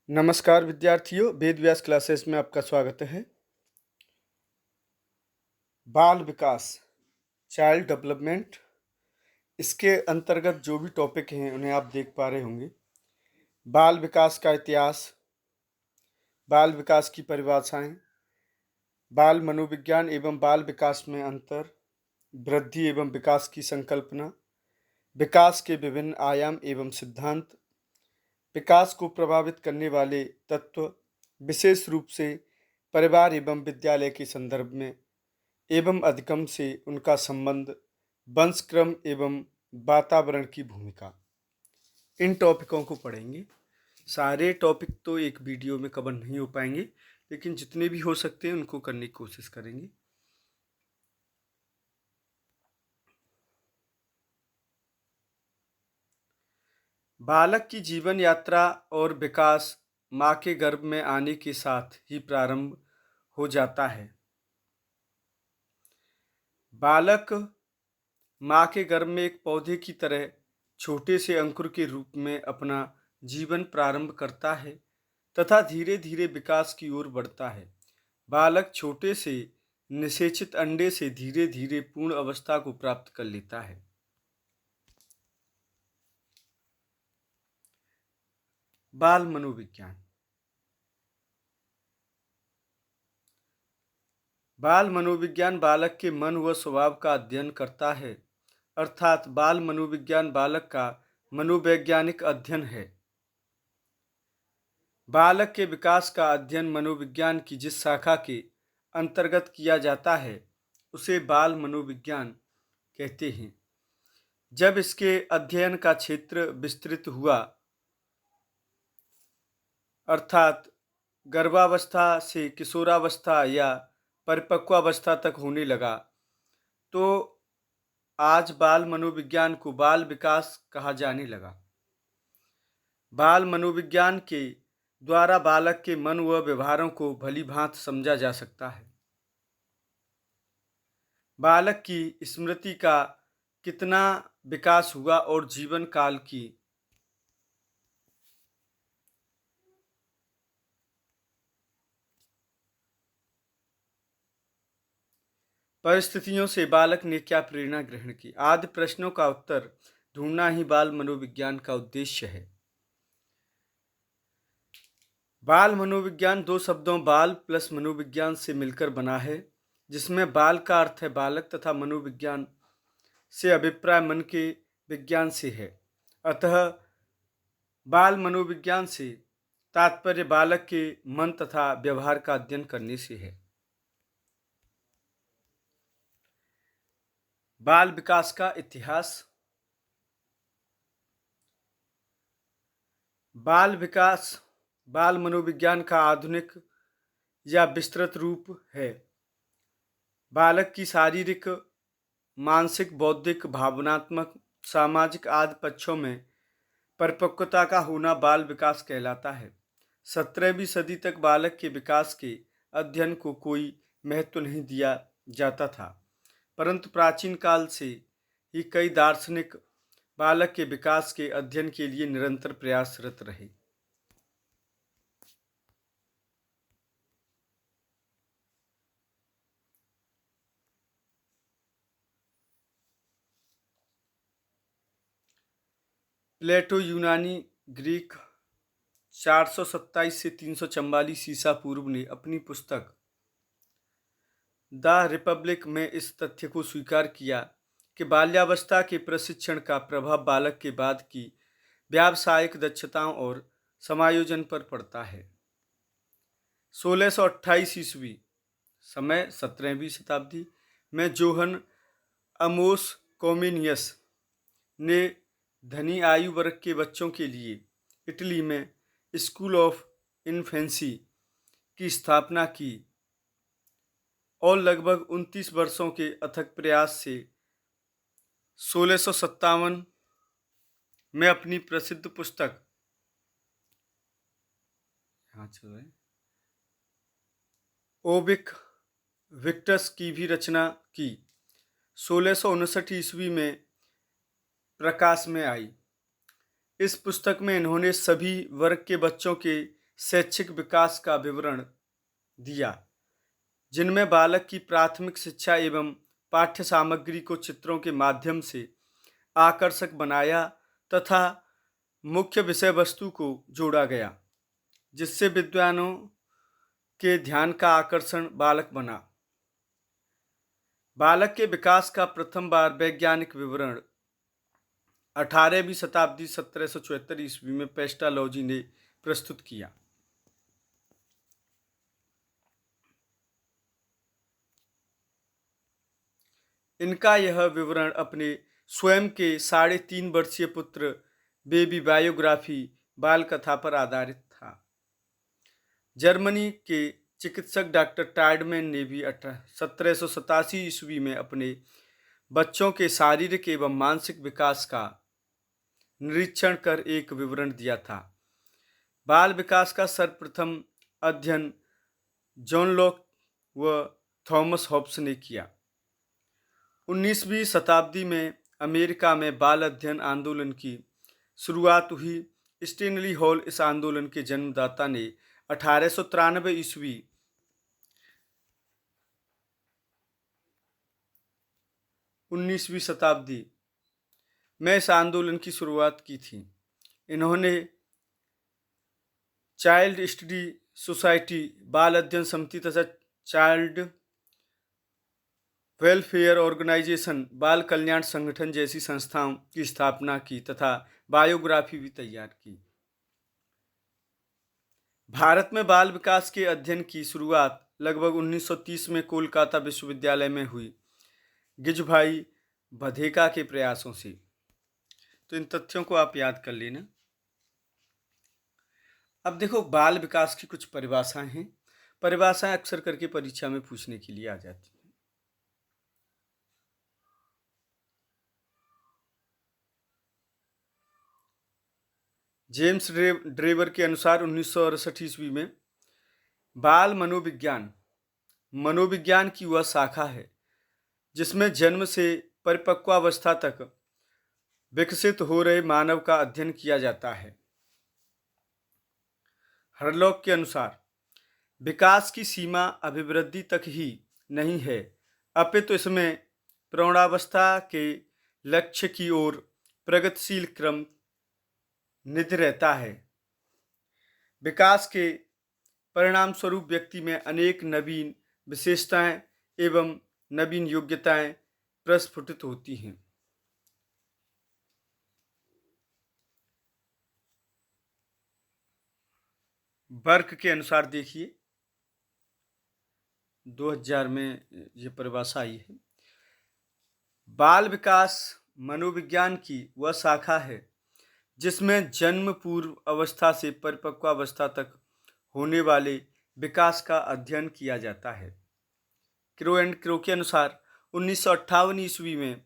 नमस्कार विद्यार्थियों, वेद व्यास क्लासेस में आपका स्वागत है। बाल विकास, चाइल्ड डेवलपमेंट, इसके अंतर्गत जो भी टॉपिक हैं उन्हें आप देख पा रहे होंगे। बाल विकास का इतिहास, बाल विकास की परिभाषाएं, बाल मनोविज्ञान एवं बाल विकास में अंतर, वृद्धि एवं विकास की संकल्पना, विकास के विभिन्न आयाम एवं सिद्धांत, विकास को प्रभावित करने वाले तत्व, विशेष रूप से परिवार एवं विद्यालय के संदर्भ में, एवं अधिगम से उनका संबंध, वंशक्रम एवं वातावरण की भूमिका, इन टॉपिकों को पढ़ेंगे। सारे टॉपिक तो एक वीडियो में कवर नहीं हो पाएंगे, लेकिन जितने भी हो सकते हैं उनको करने की कोशिश करेंगे। बालक की जीवन यात्रा और विकास माँ के गर्भ में आने के साथ ही प्रारंभ हो जाता है। बालक माँ के गर्भ में एक पौधे की तरह छोटे से अंकुर के रूप में अपना जीवन प्रारंभ करता है तथा धीरे धीरे विकास की ओर बढ़ता है। बालक छोटे से निषेचित अंडे से धीरे धीरे पूर्ण अवस्था को प्राप्त कर लेता है। बाल मनोविज्ञान। बाल मनोविज्ञान बालक के मन व स्वभाव का अध्ययन करता है, अर्थात बाल मनोविज्ञान बालक का मनोवैज्ञानिक अध्ययन है। बालक के विकास का अध्ययन मनोविज्ञान की जिस शाखा के अंतर्गत किया जाता है उसे बाल मनोविज्ञान कहते हैं। जब इसके अध्ययन का क्षेत्र विस्तृत हुआ, अर्थात गर्भावस्था से किशोरावस्था या परिपक्वावस्था तक होने लगा, तो आज बाल मनोविज्ञान को बाल विकास कहा जाने लगा। बाल मनोविज्ञान के द्वारा बालक के मन व व्यवहारों को भलीभांति समझा जा सकता है। बालक की स्मृति का कितना विकास हुआ और जीवन काल की परिस्थितियों से बालक ने क्या प्रेरणा ग्रहण की, आदि प्रश्नों का उत्तर ढूंढना ही बाल मनोविज्ञान का उद्देश्य है। बाल मनोविज्ञान दो शब्दों बाल प्लस मनोविज्ञान से मिलकर बना है, जिसमें बाल का अर्थ है बालक तथा मनोविज्ञान से अभिप्राय मन के विज्ञान से है। अतः बाल मनोविज्ञान से तात्पर्य बालक के मन तथा व्यवहार का अध्ययन करने से है। बाल विकास का इतिहास। बाल विकास बाल मनोविज्ञान का आधुनिक या विस्तृत रूप है। बालक की शारीरिक, मानसिक, बौद्धिक, भावनात्मक, सामाजिक आदि पक्षों में परिपक्वता का होना बाल विकास कहलाता है। 17वीं सदी तक बालक के विकास के अध्ययन को कोई महत्व नहीं दिया जाता था, परंतु प्राचीन काल से ही कई दार्शनिक बालक के विकास के अध्ययन के लिए निरंतर प्रयासरत रहे। प्लेटो यूनानी ग्रीक 427 से 344 ईसा पूर्व ने अपनी पुस्तक द रिपब्लिक में इस तथ्य को स्वीकार किया कि बाल्यावस्था के प्रशिक्षण का प्रभाव बालक के बाद की व्यावसायिक दक्षताओं और समायोजन पर पड़ता है। 1628 ईस्वी, समय 17वीं शताब्दी में जोहन अमोस कोमिनियस ने धनी आयु वर्ग के बच्चों के लिए इटली में स्कूल ऑफ इन्फेंसी की स्थापना की और लगभग 29 वर्षों के अथक प्रयास से 1657 में अपनी प्रसिद्ध पुस्तक ओबिक विक्टस की भी रचना की। 1659 ईस्वी में प्रकाश में आई। इस पुस्तक में इन्होंने सभी वर्ग के बच्चों के शैक्षिक विकास का विवरण दिया, जिनमें बालक की प्राथमिक शिक्षा एवं पाठ्य सामग्री को चित्रों के माध्यम से आकर्षक बनाया तथा मुख्य विषय वस्तु को जोड़ा गया, जिससे विद्वानों के ध्यान का आकर्षण बालक बना। बालक के विकास का प्रथम बार वैज्ञानिक विवरण 18वीं शताब्दी 1774 ईस्वी में पेस्टालोजी ने प्रस्तुत किया। इनका यह विवरण अपने स्वयं के 3.5 वर्षीय पुत्र बेबी बायोग्राफी बाल कथा पर आधारित था। जर्मनी के चिकित्सक डॉक्टर टाइडमैन ने भी 1787 ईस्वी में अपने बच्चों के शारीरिक एवं मानसिक विकास का निरीक्षण कर एक विवरण दिया था। बाल विकास का सर्वप्रथम अध्ययन जॉन लॉक व थॉमस हॉब्स ने किया। 19वीं शताब्दी में अमेरिका में बाल अध्ययन आंदोलन की शुरुआत हुई। स्टैनली हॉल इस आंदोलन के जन्मदाता ने 1893 ईस्वी 19वीं शताब्दी में इस आंदोलन की शुरुआत की थी। इन्होंने चाइल्ड स्टडी सोसाइटी, बाल अध्ययन समिति तथा चाइल्ड वेलफेयर ऑर्गेनाइजेशन, बाल कल्याण संगठन जैसी संस्थाओं की स्थापना की तथा बायोग्राफी भी तैयार की। भारत में बाल विकास के अध्ययन की शुरुआत लगभग 1930 में कोलकाता विश्वविद्यालय में हुई, गिजुभाई बधेका के प्रयासों से। तो इन तथ्यों को आप याद कर लेना। अब देखो, बाल विकास की कुछ परिभाषाएं हैं। परिभाषाएं अक्सर करके परीक्षा में पूछने के लिए आ जाती हैं। जेम्स ड्रेवर के अनुसार 1968 ईस्वी में बाल मनोविज्ञान की वह शाखा है जिसमें जन्म से परिपक्वावस्था तक विकसित हो रहे मानव का अध्ययन किया जाता है। हरलॉक के अनुसार विकास की सीमा अभिवृद्धि तक ही नहीं है, अपितु इसमें प्रौढ़ावस्था के लक्ष्य की ओर प्रगतिशील क्रम निधि रहता है। विकास के परिणाम स्वरूप व्यक्ति में अनेक नवीन विशेषताएं एवं नवीन योग्यताएं प्रस्फुटित होती हैं। बर्क के अनुसार देखिए, 2000 में ये परिभाषा आई है। बाल विकास मनोविज्ञान की वह शाखा है जिसमें जन्म पूर्व अवस्था से परिपक्वावस्था तक होने वाले विकास का अध्ययन किया जाता है। क्रो एंड क्रो के अनुसार 1958 ईस्वी में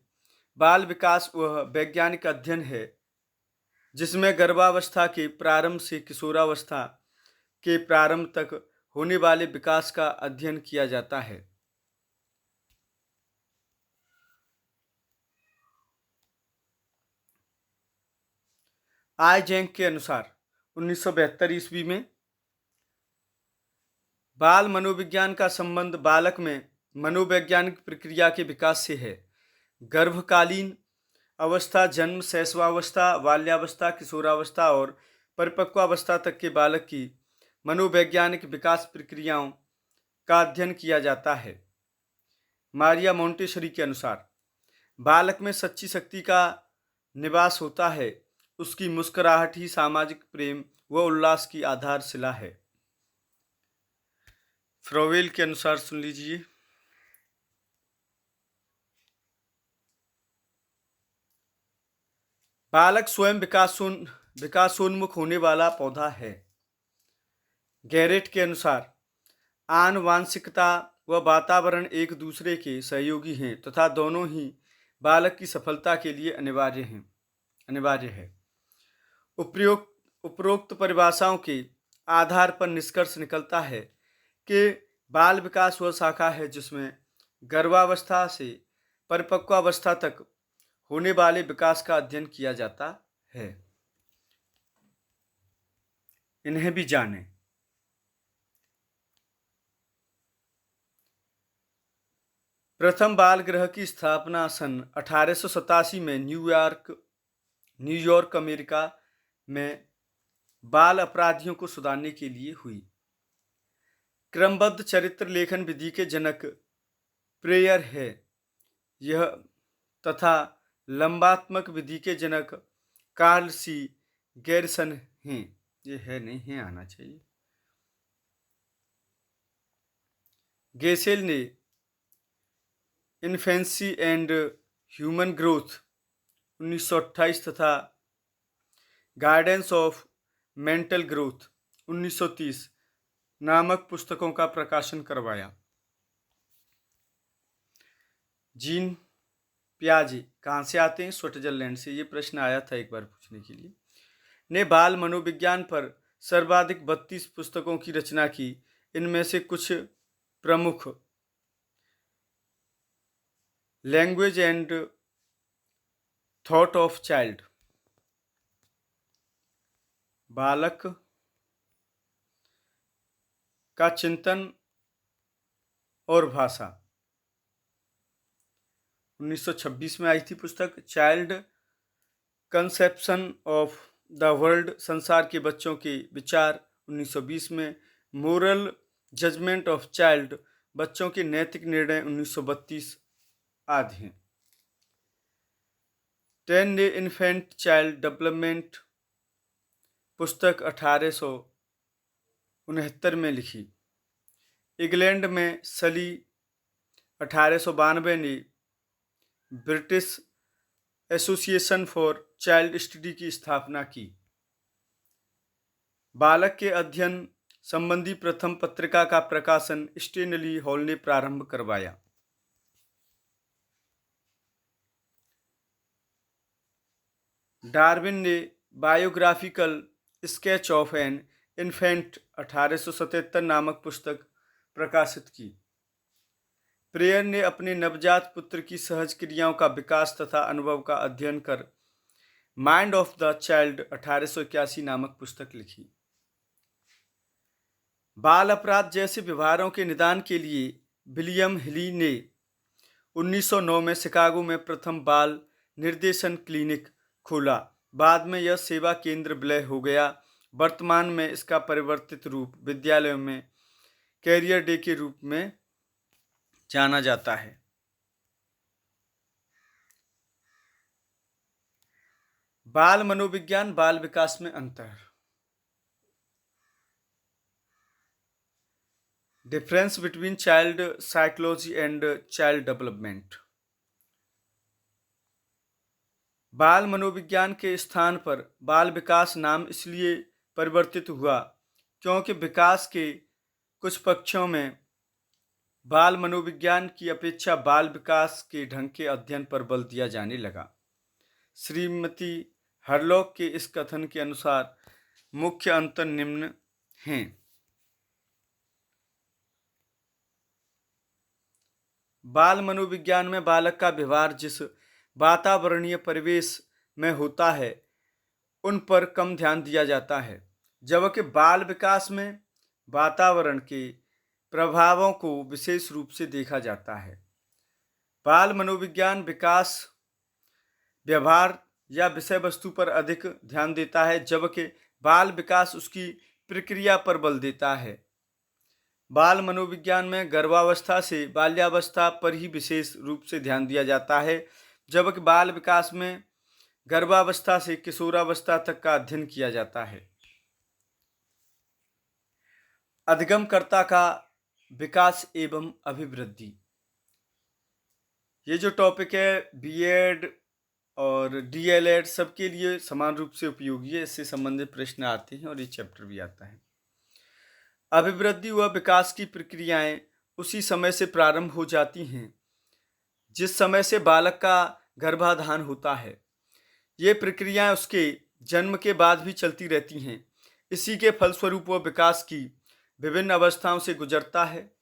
बाल विकास वह वैज्ञानिक अध्ययन है जिसमें गर्भावस्था के प्रारंभ से किशोरावस्था के प्रारंभ तक होने वाले विकास का अध्ययन किया जाता है। आइजेंक के अनुसार 1972 ईस्वी में बाल मनोविज्ञान का संबंध बालक में मनोवैज्ञानिक प्रक्रिया के विकास से है। गर्भकालीन अवस्था, जन्म, शैशवावस्था, बाल्यावस्था, किशोरावस्था और परिपक्वावस्था तक के बालक की मनोवैज्ञानिक विकास प्रक्रियाओं का अध्ययन किया जाता है। मारिया मोंटेसरी के अनुसार बालक में सच्ची शक्ति का निवास होता है, उसकी मुस्कुराहट ही सामाजिक प्रेम व उल्लास की आधारशिला है। फ्रोवेल के अनुसार सुन लीजिए, बालक स्वयं विकासोन्मुख होने वाला पौधा है। गैरेट के अनुसार आनुवांशिकता व वातावरण एक दूसरे के सहयोगी हैं तथा दोनों ही बालक की सफलता के लिए अनिवार्य है। उपरोक्त परिभाषाओं के आधार पर निष्कर्ष निकलता है कि बाल विकास वह शाखा है जिसमें गर्भावस्था से परिपक्वावस्था तक होने वाले विकास का अध्ययन किया जाता है। इन्हें भी जानें। प्रथम बाल गृह की स्थापना सन 1887 में न्यूयॉर्क अमेरिका में बाल अपराधियों को सुधारने के लिए हुई। क्रमबद्ध चरित्र लेखन विधि के जनक प्रेयर है यह तथा लंबात्मक विधि के जनक कार्ल सी गैरसन हैं। ये है नहीं है, आना चाहिए। गेसेल ने इन्फेंसी एंड ह्यूमन ग्रोथ 1928 तथा गाइडेंस ऑफ मेंटल ग्रोथ 1930 नामक पुस्तकों का प्रकाशन करवाया। जीन पियाजे कहाँ से आते हैं? स्विट्जरलैंड से। ये प्रश्न आया था एक बार पूछने के लिए। ने बाल मनोविज्ञान पर सर्वाधिक 32 पुस्तकों की रचना की। इनमें से कुछ प्रमुख language and thought of child, बालक का चिंतन और भाषा 1926 में आई थी पुस्तक। Child conception of the world, संसार के बच्चों के विचार 1920 में। मोरल जजमेंट ऑफ चाइल्ड, बच्चों के नैतिक निर्णय 1932 आदि हैं। 10 डे इन्फेंट चाइल्ड डेवलपमेंट पुस्तक 1869 में लिखी। इंग्लैंड में सली 1892 ने British association for child study की स्थापना की। बालक के अध्ययन संबंधी प्रथम पत्रिका का प्रकाशन स्टेनली हॉल ने प्रारंभ करवाया। डार्विन ने biographical sketch of an infant 1877 नामक पुस्तक प्रकाशित की। प्रेयर ने अपने नवजात पुत्र की सहज क्रियाओं का विकास तथा अनुभव का अध्ययन कर माइंड ऑफ द चाइल्ड 1881 नामक पुस्तक लिखी। बाल अपराध जैसे व्यवहारों के निदान के लिए विलियम हिली ने 1909 में शिकागो में प्रथम बाल निर्देशन क्लिनिक खोला। बाद में यह सेवा केंद्र विलय हो गया। वर्तमान में इसका परिवर्तित रूप विद्यालयों में कैरियर डे के रूप में जाना जाता है। बाल मनोविज्ञान बाल विकास में अंतर। Difference between child psychology and child development. बाल मनोविज्ञान के स्थान पर बाल विकास नाम इसलिए परिवर्तित हुआ क्योंकि विकास के कुछ पक्षों में बाल मनोविज्ञान की अपेक्षा बाल विकास के ढंग के अध्ययन पर बल दिया जाने लगा। श्रीमती हरलॉक के इस कथन के अनुसार मुख्य अंतर निम्न हैं। बाल मनोविज्ञान में बालक का व्यवहार जिस वातावरणीय परिवेश में होता है उन पर कम ध्यान दिया जाता है, जबकि बाल विकास में वातावरण के प्रभावों को विशेष रूप से देखा जाता है। बाल मनोविज्ञान विकास व्यवहार या विषय वस्तु पर अधिक ध्यान देता है, जबकि बाल विकास उसकी प्रक्रिया पर बल देता है। बाल मनोविज्ञान में गर्भावस्था से बाल्यावस्था पर ही विशेष रूप से ध्यान दिया जाता है, जबकि बाल विकास में गर्भावस्था से किशोरावस्था तक का अध्ययन किया जाता है। अधिगमकर्ता का विकास एवं अभिवृद्धि, ये जो टॉपिक है बीएड और डीएलएड सबके लिए समान रूप से उपयोगी है। इससे संबंधित प्रश्न आते हैं और ये चैप्टर भी आता है। अभिवृद्धि व विकास की प्रक्रियाएं उसी समय से प्रारंभ हो जाती हैं जिस समय से बालक का गर्भाधान होता है। ये प्रक्रियाएं उसके जन्म के बाद भी चलती रहती हैं। इसी के फलस्वरूप वह विकास की विभिन्न अवस्थाओं से गुजरता है,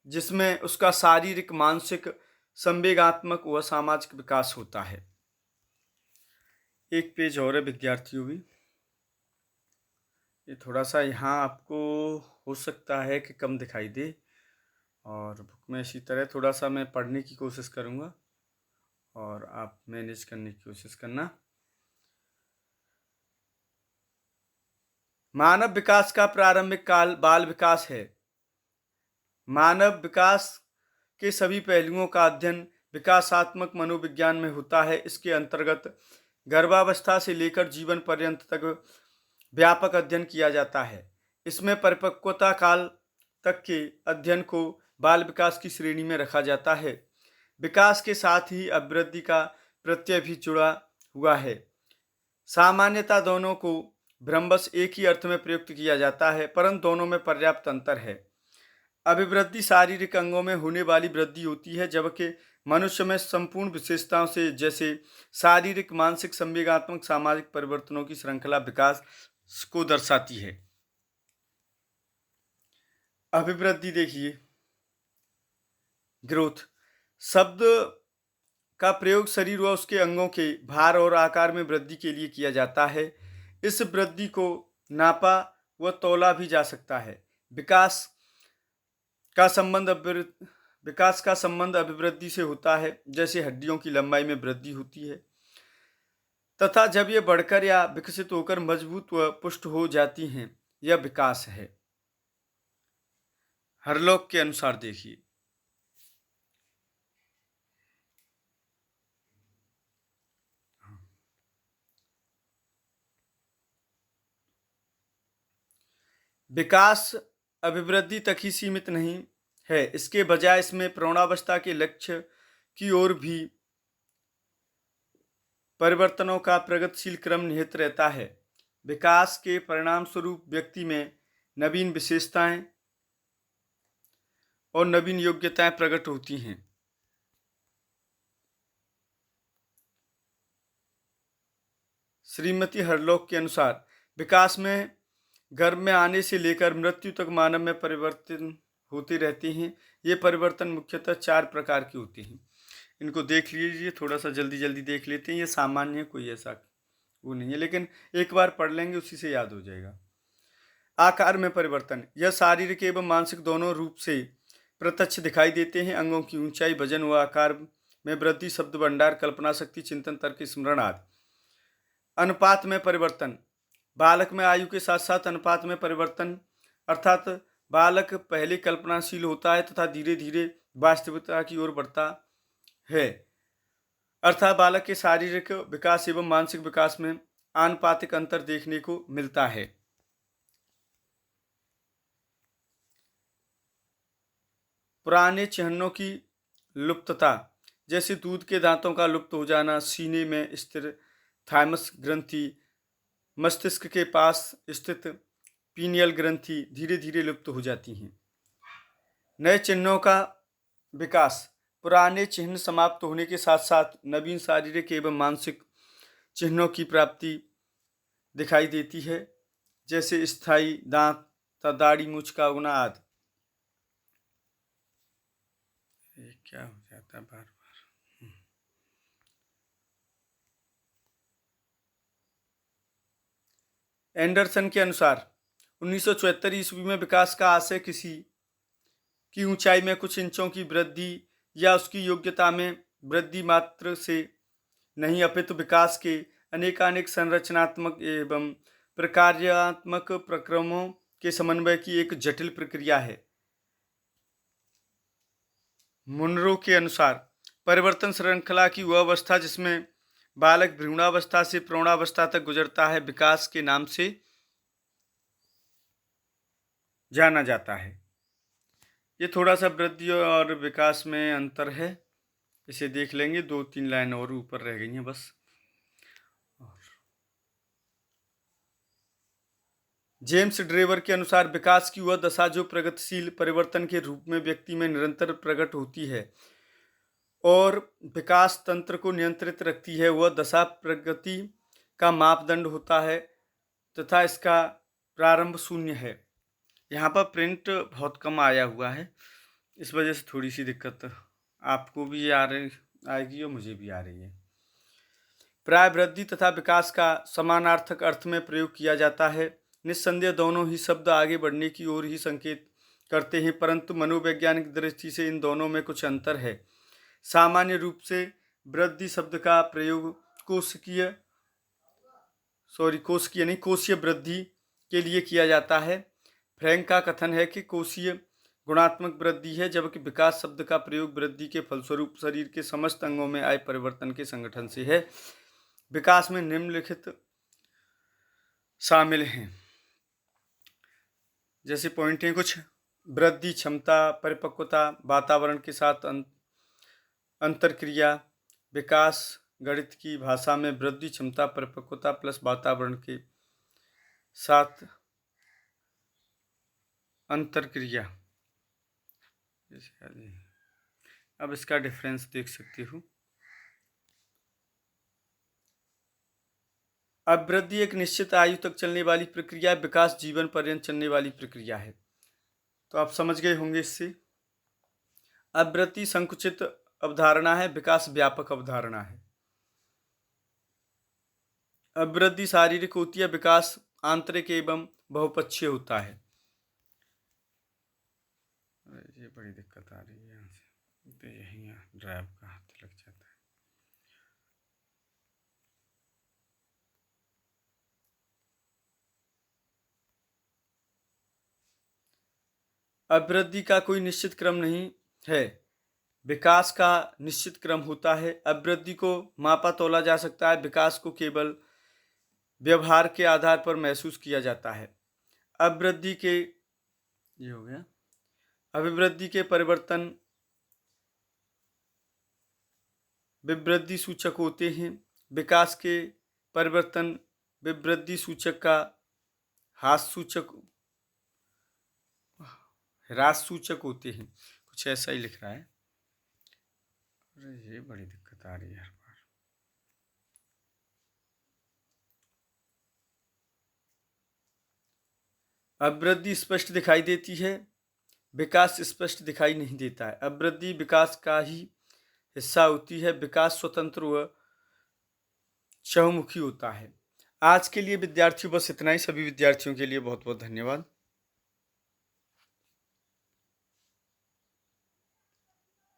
जिसमें उसका शारीरिक, मानसिक, संवेगात्मक व सामाजिक विकास होता है। एक पेज और है विद्यार्थियों भी, ये थोड़ा सा यहाँ आपको हो सकता है कि कम दिखाई दे, और बुक में इसी तरह थोड़ा सा मैं पढ़ने की कोशिश करूँगा और आप मैनेज करने की कोशिश करना। मानव विकास का प्रारंभिक काल बाल विकास है। मानव विकास के सभी पहलुओं का अध्ययन विकासात्मक मनोविज्ञान में होता है। इसके अंतर्गत गर्भावस्था से लेकर जीवन पर्यंत तक व्यापक अध्ययन किया जाता है। इसमें परिपक्वता काल तक के अध्ययन को बाल विकास की श्रेणी में रखा जाता है। विकास के साथ ही अभिवृद्धि का प्रत्यय भी जुड़ा हुआ है। सामान्यतः दोनों को भ्रमवश एक ही अर्थ में प्रयुक्त किया जाता है, परंतु दोनों में पर्याप्त अंतर है। अभिवृद्धि शारीरिक अंगों में होने वाली वृद्धि होती है, जबकि मनुष्य में संपूर्ण विशेषताओं से जैसे शारीरिक, मानसिक, संवेगात्मक, सामाजिक परिवर्तनों की श्रृंखला विकास को दर्शाती है। अभिवृद्धि देखिए, ग्रोथ शब्द का प्रयोग शरीर व उसके अंगों के भार और आकार में वृद्धि के लिए किया जाता है। इस वृद्धि को नापा व तौला भी जा सकता है। विकास का संबंध अभिवृद्धि से होता है, जैसे हड्डियों की लंबाई में वृद्धि होती है तथा जब ये बढ़कर या विकसित होकर मजबूत व पुष्ट हो जाती हैं, यह विकास है। हरलॉक के अनुसार देखिए, विकास अभिवृद्धि तक ही सीमित नहीं है, इसके बजाय इसमें प्रौढ़ावस्था के लक्ष्य की ओर भी परिवर्तनों का प्रगतिशील क्रम निहित रहता है। विकास के परिणाम स्वरूप व्यक्ति में नवीन विशेषताएं और नवीन योग्यताएं प्रकट होती हैं। श्रीमती हरलॉक के अनुसार विकास में गर्भ में आने से लेकर मृत्यु तक मानव में परिवर्तन होते रहते हैं। ये परिवर्तन मुख्यतः 4 प्रकार के होते हैं। इनको देख लीजिए, थोड़ा सा जल्दी देख लेते हैं। ये सामान्य है, कोई ऐसा वो नहीं है, लेकिन एक बार पढ़ लेंगे उसी से याद हो जाएगा। आकार में परिवर्तन, यह शारीरिक एवं मानसिक दोनों रूप से प्रत्यक्ष दिखाई देते हैं। अंगों की ऊंचाई, वजन व आकार में वृद्धि, शब्द भंडार, कल्पना शक्ति, चिंतन, तर्क, स्मरण आदि। अनुपात में परिवर्तन, बालक में आयु के साथ साथ अनुपात में परिवर्तन, अर्थात बालक पहले कल्पनाशील होता है तथा धीरे धीरे वास्तविकता की ओर बढ़ता है। अर्थात बालक के शारीरिक विकास एवं मानसिक विकास में आनुपातिक अंतर देखने को मिलता है। पुराने चिन्हों की लुप्तता, जैसे दूध के दांतों का लुप्त हो जाना, सीने में स्थिर थाइमस ग्रंथि, मस्तिष्क के पास स्थित पीनियल ग्रंथि धीरे धीरे लुप्त हो जाती हैं। नए चिन्हों का विकास, पुराने चिन्ह समाप्त होने के साथ साथ नवीन शारीरिक एवं मानसिक चिन्हों की प्राप्ति दिखाई देती है, जैसे स्थायी दांत, दाढ़ी, मूंछ का उगना आदि। क्या हो जाता है बार बार। एंडरसन के अनुसार 1974 ईस्वी में विकास का आशय किसी की ऊंचाई में कुछ इंचों की वृद्धि या उसकी योग्यता में वृद्धि मात्र से नहीं, अपितु विकास के अनेकानेक संरचनात्मक एवं प्रकार्यात्मक प्रक्रमों के समन्वय की एक जटिल प्रक्रिया है। मुनरो के अनुसार परिवर्तन श्रृंखला की वह अवस्था जिसमें बालक भ्रूणावस्था से प्रौढ़ावस्था तक गुजरता है, विकास के नाम से जाना जाता है। ये थोड़ा सा वृद्धि और विकास में अंतर है, इसे देख लेंगे। 2-3 लाइन और ऊपर रह गई हैं बस। जेम्स ड्रेवर के अनुसार विकास की वह दशा जो प्रगतिशील परिवर्तन के रूप में व्यक्ति में निरंतर प्रकट होती है और विकास तंत्र को नियंत्रित रखती है, वह दशा प्रगति का मापदंड होता है तथा इसका प्रारंभ शून्य है। यहाँ पर प्रिंट बहुत कम आया हुआ है, इस वजह से थोड़ी सी दिक्कत आपको भी आएगी और मुझे भी आ रही है। प्राय वृद्धि तथा विकास का समानार्थक अर्थ में प्रयोग किया जाता है। निस्संदेह दोनों ही शब्द आगे बढ़ने की ओर ही संकेत करते हैं, परंतु मनोवैज्ञानिक दृष्टि से इन दोनों में कुछ अंतर है। सामान्य रूप से वृद्धि शब्द का प्रयोग कोशीय वृद्धि के लिए किया जाता है। फ्रैंक का कथन है कि कोशीय गुणात्मक वृद्धि है, जबकि विकास शब्द का प्रयोग वृद्धि के फलस्वरूप शरीर के समस्त अंगों में आए परिवर्तन के संगठन से है। विकास में निम्नलिखित शामिल हैं, जैसे पॉइंट हैं कुछ: वृद्धि, क्षमता, परिपक्वता, वातावरण के साथ अंतरक्रिया। विकास गणित की भाषा में वृद्धि, क्षमता, परिपक्वता प्लस वातावरण के साथ अंतरक्रिया। अब इसका डिफरेंस देख सकते हो। अब वृद्धि एक निश्चित आयु तक चलने वाली प्रक्रिया, विकास जीवन पर्यंत चलने वाली प्रक्रिया है। तो आप समझ गए होंगे इससे। अब वृद्धि संकुचित अवधारणा है, विकास व्यापक अवधारणा है। अब वृद्धि शारीरिक होती है, विकास आंतरिक एवं बहुपक्षीय होता है। ये बड़ी दिक्कत आ रही है यहाँ से, तो यही ड्राइव का हाथ लग जाता है। अब वृद्धि का कोई निश्चित क्रम नहीं है, विकास का निश्चित क्रम होता है। अब वृद्धि को मापा तोला जा सकता है, विकास को केवल व्यवहार के आधार पर महसूस किया जाता है। अभिवृद्धि के ये हो गया। अभिवृद्धि के परिवर्तन विवृद्धि सूचक होते हैं, विकास के परिवर्तन विवृद्धि सूचक का ह्रास सूचक होते हैं। कुछ ऐसा ही लिख रहा है। अरे ये बड़ी दिक्कत आ रही है हर बार। अभिवृद्धि स्पष्ट दिखाई देती है, विकास स्पष्ट दिखाई नहीं देता है। अभिवृद्धि विकास का ही हिस्सा होती है, विकास स्वतंत्र व चहुमुखी होता है। आज के लिए विद्यार्थियों बस इतना ही। सभी विद्यार्थियों के लिए बहुत बहुत धन्यवाद।